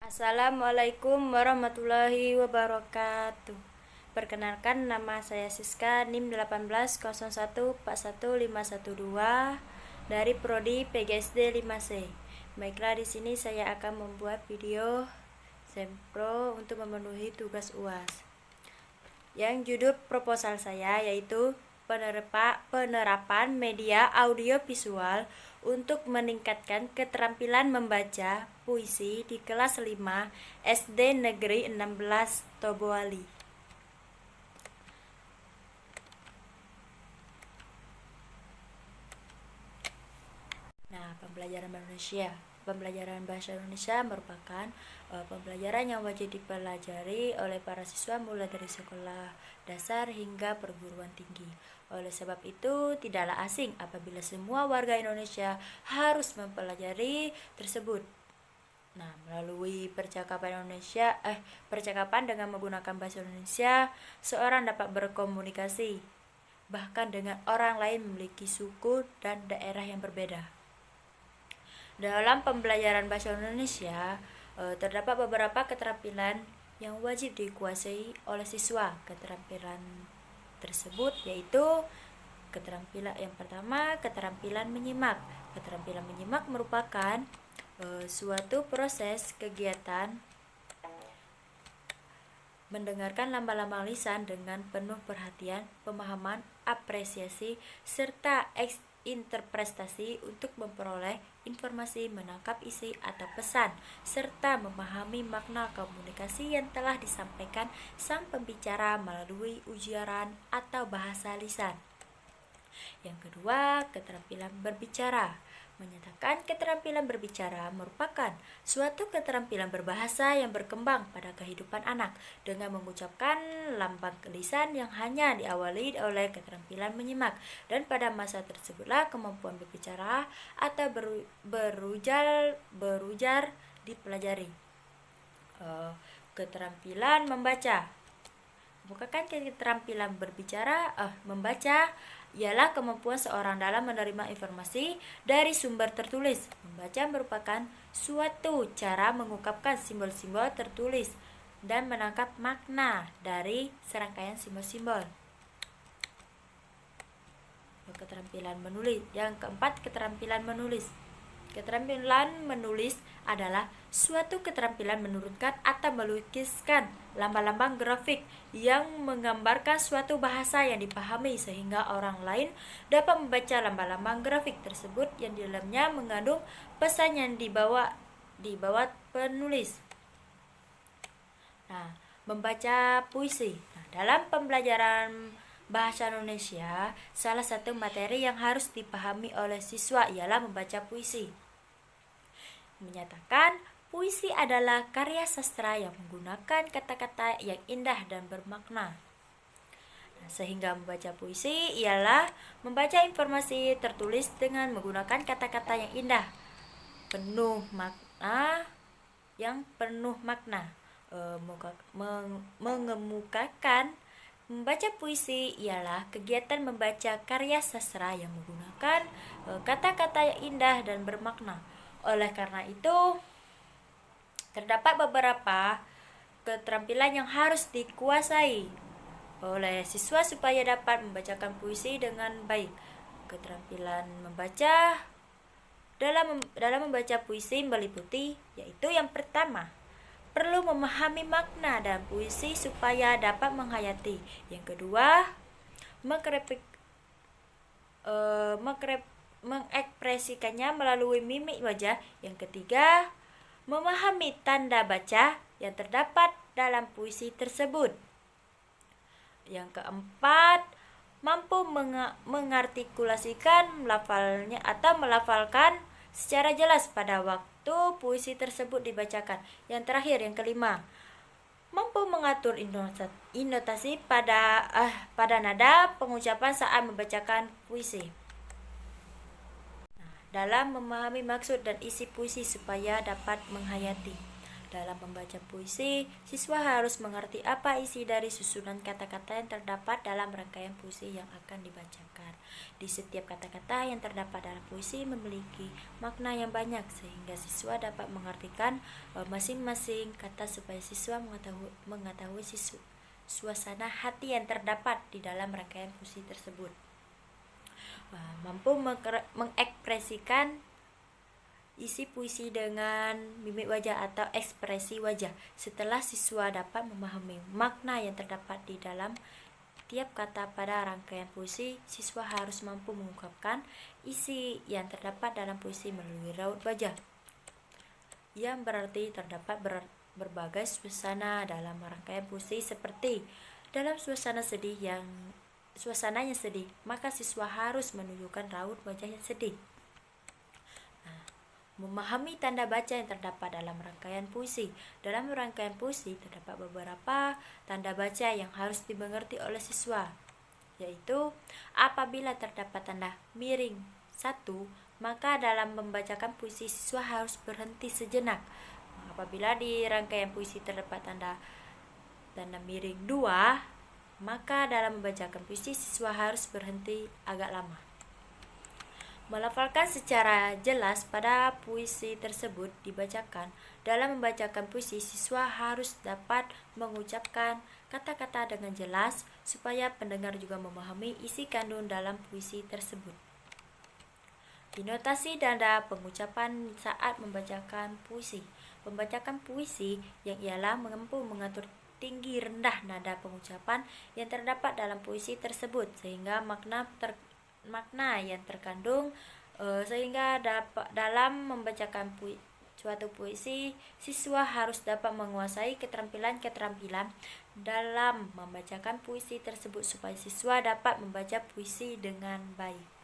Assalamualaikum warahmatullahi wabarakatuh. Perkenalkan, nama saya Siska, NIM 18014141512 dari Prodi PGSD 5C. Baiklah, di sini saya akan membuat video sempro untuk memenuhi tugas UAS. Yang judul proposal saya yaitu penerapan media audio visual untuk meningkatkan keterampilan membaca puisi di kelas 5 SD Negeri 16 Toboali. Nah, pembelajaran bahasa Indonesia merupakan pembelajaran yang wajib dipelajari oleh para siswa mulai dari sekolah dasar hingga perguruan tinggi. Oleh sebab itu, tidaklah asing apabila semua warga Indonesia harus mempelajari tersebut. Nah, melalui percakapan dengan menggunakan bahasa Indonesia, seorang dapat berkomunikasi bahkan dengan orang lain memiliki suku dan daerah yang berbeda. Dalam pembelajaran bahasa Indonesia, terdapat beberapa keterampilan yang wajib dikuasai oleh siswa. Keterampilan tersebut yaitu keterampilan yang pertama, keterampilan menyimak. Keterampilan menyimak merupakan suatu proses kegiatan mendengarkan lambang-lambang lisan dengan penuh perhatian, pemahaman, apresiasi, serta interpretasi untuk memperoleh informasi, menangkap isi atau pesan, serta memahami makna komunikasi yang telah disampaikan sang pembicara melalui ujaran atau bahasa lisan. Yang kedua, keterampilan berbicara. Menyatakan keterampilan berbicara merupakan suatu keterampilan berbahasa yang berkembang pada kehidupan anak dengan mengucapkan lambang lisan yang hanya diawali oleh keterampilan menyimak, dan pada masa tersebutlah kemampuan berbicara atau berujar dipelajari. Keterampilan membaca merupakan keterampilan membaca ialah kemampuan seorang dalam menerima informasi dari sumber tertulis. Membaca merupakan suatu cara mengungkapkan simbol-simbol tertulis dan menangkap makna dari serangkaian simbol-simbol. Keterampilan menulis. Yang keempat, keterampilan menulis. Keterampilan menulis adalah suatu keterampilan menurunkan atau melukiskan lambang-lambang grafik yang menggambarkan suatu bahasa yang dipahami sehingga orang lain dapat membaca lambang-lambang grafik tersebut yang di dalamnya mengandung pesan yang dibawa penulis. Nah, membaca puisi. Nah, dalam pembelajaran bahasa Indonesia, salah satu materi yang harus dipahami oleh siswa ialah membaca puisi. Menyatakan puisi adalah karya sastra yang menggunakan kata-kata yang indah dan bermakna. Nah, sehingga membaca puisi ialah membaca informasi tertulis dengan menggunakan kata-kata yang indah, penuh makna, mengemukakan. Membaca puisi ialah kegiatan membaca karya sastra yang menggunakan kata-kata yang indah dan bermakna. Oleh karena itu, terdapat beberapa keterampilan yang harus dikuasai oleh siswa supaya dapat membacakan puisi dengan baik. Keterampilan membaca dalam membaca puisi meliputi yaitu yang pertama, perlu memahami makna dan puisi supaya dapat menghayati. Yang kedua, mengekspresikannya melalui mimik wajah. Yang ketiga, memahami tanda baca yang terdapat dalam puisi tersebut. Yang keempat, mampu mengartikulasikan melafalkan secara jelas pada waktu puisi tersebut dibacakan. Yang terakhir, yang kelima, mampu mengatur intonasi pada nada pengucapan saat membacakan puisi. Dalam memahami maksud dan isi puisi supaya dapat menghayati. Dalam membaca puisi, siswa harus mengerti apa isi dari susunan kata-kata yang terdapat dalam rangkaian puisi yang akan dibacakan. Di setiap kata-kata yang terdapat dalam puisi memiliki makna yang banyak, sehingga siswa dapat mengartikan masing-masing kata supaya siswa mengetahui suasana hati yang terdapat di dalam rangkaian puisi tersebut. Mampu mengekspresikan isi puisi dengan mimik wajah atau ekspresi wajah. Setelah siswa dapat memahami makna yang terdapat di dalam tiap kata pada rangkaian puisi, siswa harus mampu mengungkapkan isi yang terdapat dalam puisi melalui raut wajah, yang berarti terdapat berbagai suasana dalam rangkaian puisi, seperti dalam suasana yang sedih, maka siswa harus menunjukkan raut wajah yang sedih. Memahami tanda baca yang terdapat dalam rangkaian puisi. Dalam rangkaian puisi terdapat beberapa tanda baca yang harus dimengerti oleh siswa, yaitu apabila terdapat tanda miring 1, maka dalam membacakan puisi siswa harus berhenti sejenak. Apabila di rangkaian puisi terdapat tanda miring 2, maka dalam membacakan puisi siswa harus berhenti agak lama. Melafalkan secara jelas pada puisi tersebut dibacakan. Dalam membacakan puisi, siswa harus dapat mengucapkan kata-kata dengan jelas supaya pendengar juga memahami isi kandung dalam puisi tersebut. Intonasi tanda pengucapan saat membacakan puisi. Membacakan puisi yang ialah mengatur tinggi rendah nada pengucapan yang terdapat dalam puisi tersebut, sehingga makna yang terkandung sehingga dalam membacakan suatu puisi, siswa harus dapat menguasai keterampilan dalam membacakan puisi tersebut supaya siswa dapat membaca puisi dengan baik.